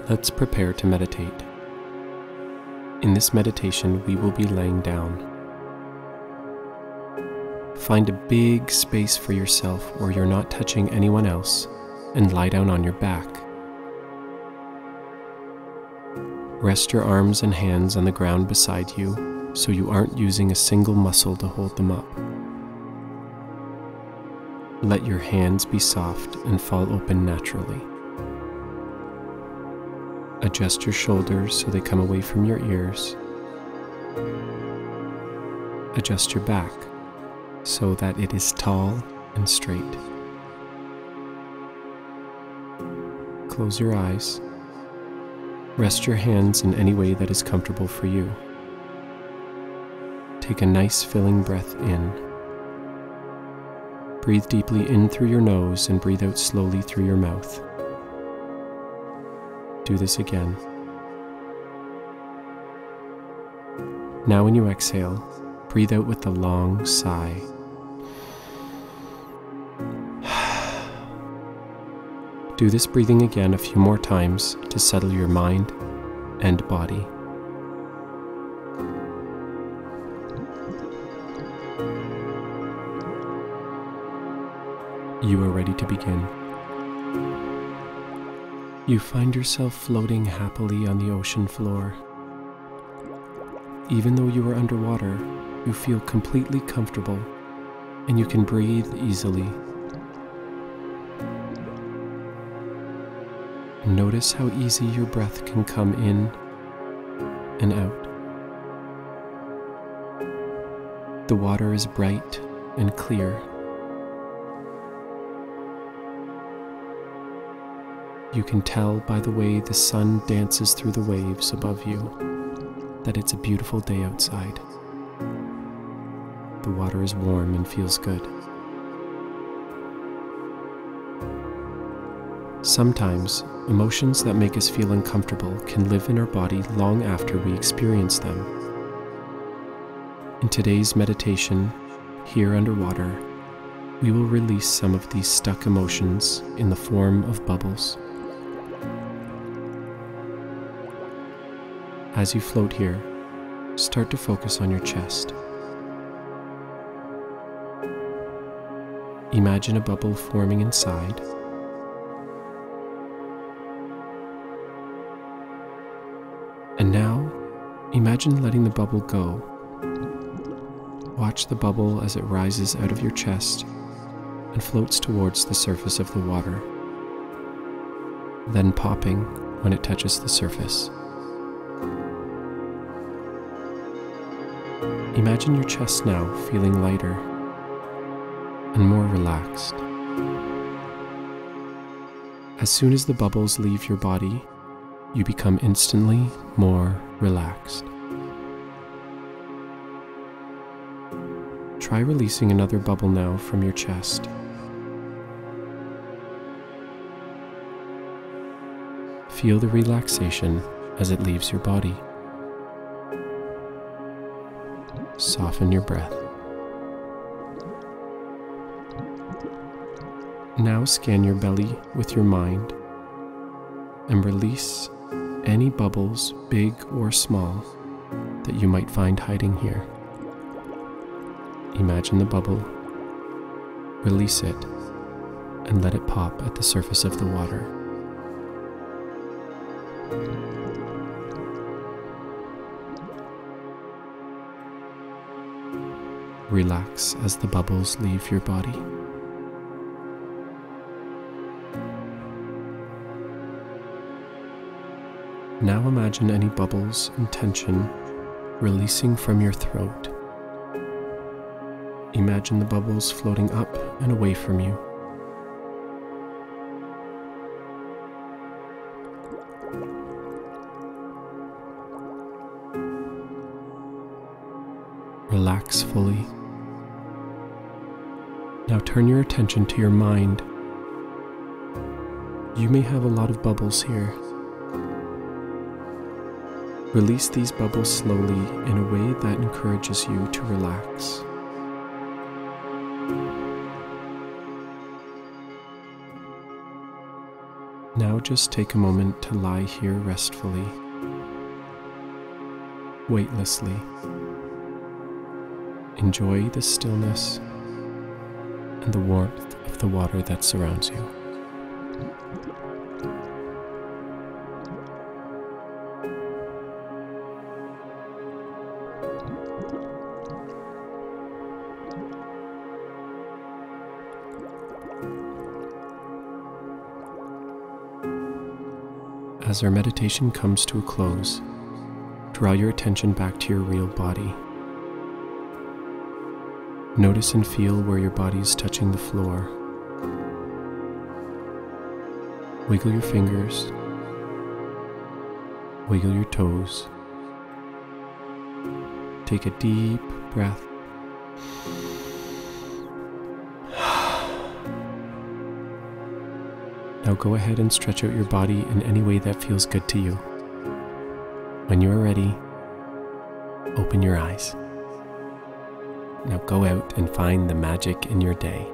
Let's prepare to meditate. In this meditation, we will be laying down. Find a big space for yourself where you're not touching anyone else and lie down on your back. Rest your arms and hands on the ground beside you so you aren't using a single muscle to hold them up. Let your hands be soft and fall open naturally. Adjust your shoulders so they come away from your ears. Adjust your back so that it is tall and straight. Close your eyes. Rest your hands in any way that is comfortable for you. Take a nice filling breath in. Breathe deeply in through your nose and breathe out slowly through your mouth. Do this again. Now when you exhale, breathe out with a long sigh. Do this breathing again a few more times to settle your mind and body. You are ready to begin. You find yourself floating happily on the ocean floor. Even though you are underwater, you feel completely comfortable and you can breathe easily. Notice how easy your breath can come in and out. The water is bright and clear. You can tell by the way the sun dances through the waves above you that it's a beautiful day outside. The water is warm and feels good. Sometimes, emotions that make us feel uncomfortable can live in our body long after we experience them. In today's meditation, here underwater, we will release some of these stuck emotions in the form of bubbles. As you float here, start to focus on your chest. Imagine a bubble forming inside. And now, imagine letting the bubble go. Watch the bubble as it rises out of your chest and floats towards the surface of the water, then popping when it touches the surface. Imagine your chest now feeling lighter and more relaxed. As soon as the bubbles leave your body, you become instantly more relaxed. Try releasing another bubble now from your chest. Feel the relaxation as it leaves your body. Soften your breath. Now scan your belly with your mind and release any bubbles, big or small, that you might find hiding here. Imagine the bubble, release it, and let it pop at the surface of the water. Relax as the bubbles leave your body. Now imagine any bubbles and tension releasing from your throat. Imagine the bubbles floating up and away from you. Relax fully. Now turn your attention to your mind. You may have a lot of bubbles here. Release these bubbles slowly in a way that encourages you to relax. Now just take a moment to lie here restfully, weightlessly. Enjoy the stillness and the warmth of the water that surrounds you. As our meditation comes to a close, draw your attention back to your real body. Notice and feel where your body is touching the floor. Wiggle your fingers, wiggle your toes. Take a deep breath. Now go ahead and stretch out your body in any way that feels good to you. When you are ready, open your eyes. Now go out and find the magic in your day.